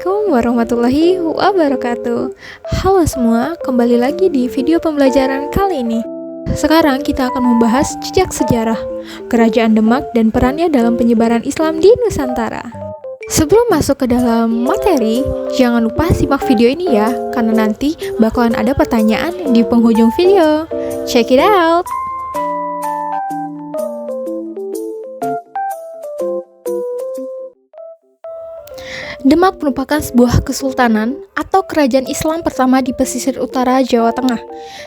Assalamualaikum warahmatullahi wabarakatuh. Halo semua, kembali lagi di video pembelajaran kali ini. Sekarang kita akan membahas jejak sejarah Kerajaan Demak dan perannya dalam penyebaran Islam di Nusantara. Sebelum masuk ke dalam materi, jangan lupa simak video ini ya, karena nanti bakalan ada pertanyaan di penghujung video. Check it out! Demak merupakan sebuah kesultanan atau kerajaan Islam pertama di pesisir utara Jawa Tengah.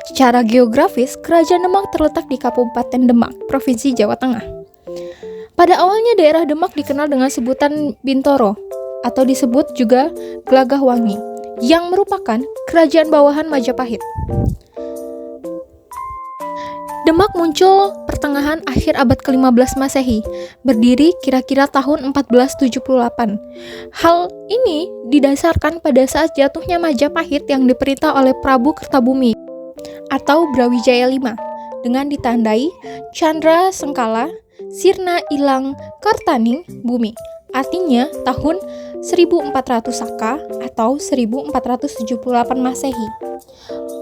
Secara geografis, kerajaan Demak terletak di Kabupaten Demak, Provinsi Jawa Tengah. Pada awalnya daerah Demak dikenal dengan sebutan Bintoro atau disebut juga Gelagahwangi, yang merupakan kerajaan bawahan Majapahit. Demak muncul pertengahan akhir abad ke-15 Masehi, berdiri kira-kira tahun 1478. Hal ini didasarkan pada saat jatuhnya Majapahit yang diperintah oleh Prabu Kertabumi atau Brawijaya V dengan ditandai Candra Sengkala, Sirna Ilang Kartaning Bumi, artinya tahun 1400 Saka atau 1478 Masehi.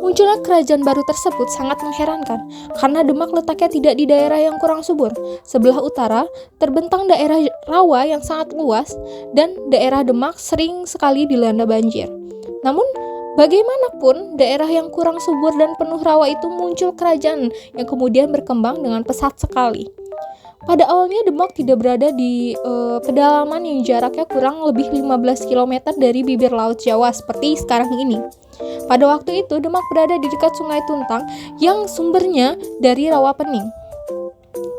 Munculnya kerajaan baru tersebut sangat mengherankan karena Demak letaknya tidak di daerah yang kurang subur. Sebelah utara terbentang daerah rawa yang sangat luas dan daerah Demak sering sekali dilanda banjir. Namun bagaimanapun daerah yang kurang subur dan penuh rawa itu muncul kerajaan yang kemudian berkembang dengan pesat sekali. Pada awalnya Demak tidak berada di pedalaman yang jaraknya kurang lebih 15 km dari bibir laut Jawa seperti sekarang ini. Pada waktu itu Demak berada di dekat Sungai Tuntang yang sumbernya dari Rawa Pening.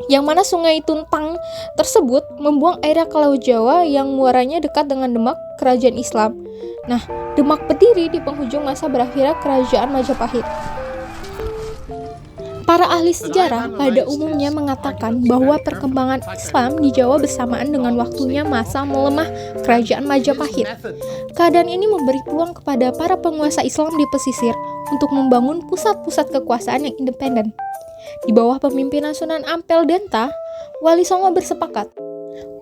Yang mana Sungai Tuntang tersebut membuang airnya ke Laut Jawa yang muaranya dekat dengan Demak, kerajaan Islam. Nah, Demak berdiri di penghujung masa berakhirnya kerajaan Majapahit. Para ahli sejarah pada umumnya mengatakan bahwa perkembangan Islam di Jawa bersamaan dengan waktunya masa melemah kerajaan Majapahit. Keadaan ini memberi peluang kepada para penguasa Islam di pesisir untuk membangun pusat-pusat kekuasaan yang independen. Di bawah pemimpinan Sunan Ampel Denta, Wali Songo bersepakat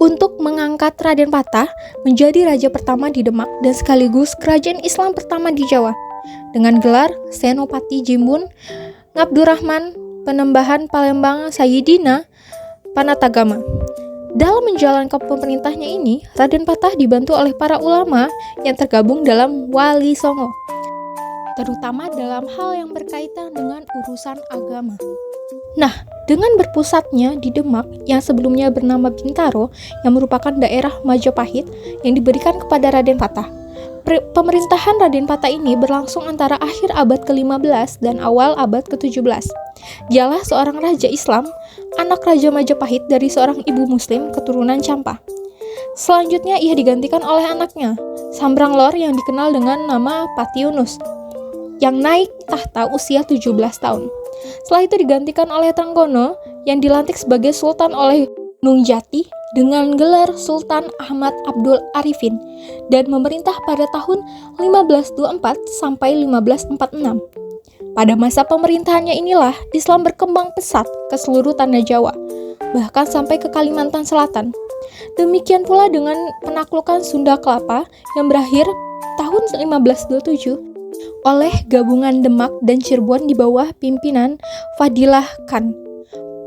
untuk mengangkat Raden Patah menjadi raja pertama di Demak dan sekaligus kerajaan Islam pertama di Jawa dengan gelar Senopati Jimbun Ngabdurrahman Penembahan Palembang Sayyidina Panatagama. Dalam menjalankan pemerintahnya ini, Raden Patah dibantu oleh para ulama yang tergabung dalam Wali Songo, terutama dalam hal yang berkaitan dengan urusan agama. Nah, dengan berpusatnya di Demak yang sebelumnya bernama Bintaro, yang merupakan daerah Majapahit yang diberikan kepada Raden Patah, pemerintahan Raden Patah ini berlangsung antara akhir abad ke-15 dan awal abad ke-17. Dialah seorang raja Islam, anak Raja Majapahit dari seorang ibu muslim keturunan Campa. Selanjutnya ia digantikan oleh anaknya, Sambranglor yang dikenal dengan nama Patiunus, yang naik tahta usia 17 tahun. Setelah itu digantikan oleh Trenggono yang dilantik sebagai sultan oleh Nungjati dengan gelar Sultan Ahmad Abdul Arifin dan memerintah pada tahun 1524 sampai 1546. Pada masa pemerintahannya inilah Islam berkembang pesat ke seluruh tanah Jawa, bahkan sampai ke Kalimantan Selatan. Demikian pula dengan penaklukan Sunda Kelapa yang berakhir tahun 1527 oleh gabungan Demak dan Cirebon di bawah pimpinan Fadilah Khan.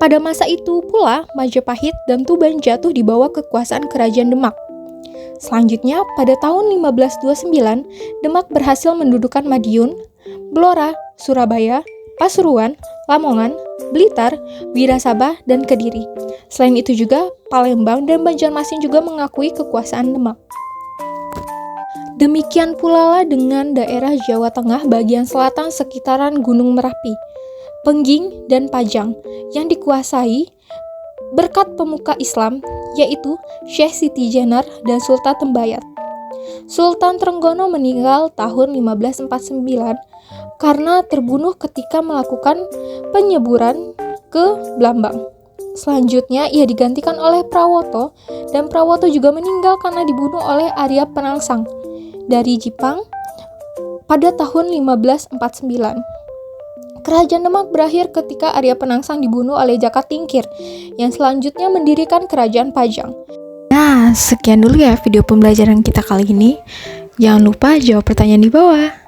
Pada masa itu pula Majapahit dan Tuban jatuh di bawah kekuasaan kerajaan Demak. Selanjutnya pada tahun 1529 Demak berhasil mendudukan Madiun, Blora, Surabaya, Pasuruan, Lamongan, Blitar, Wirasabah, dan Kediri. Selain itu juga Palembang dan Banjarmasin juga mengakui kekuasaan Demak. Demikian pula lah dengan daerah Jawa Tengah bagian selatan sekitaran Gunung Merapi, Pengging, dan Pajang yang dikuasai berkat pemuka Islam yaitu Syekh Siti Jenar dan Sultan Tembayat. Sultan Trenggono meninggal tahun 1549 karena terbunuh ketika melakukan penyeburan ke Blambang. Selanjutnya ia digantikan oleh Prawoto dan Prawoto juga meninggal karena dibunuh oleh Arya Penangsang dari Jipang pada tahun 1549. Kerajaan Demak berakhir ketika Arya Penangsang dibunuh oleh Jaka Tingkir yang selanjutnya mendirikan kerajaan Pajang. Nah, sekian dulu ya video pembelajaran kita kali ini. Jangan lupa jawab pertanyaan di bawah.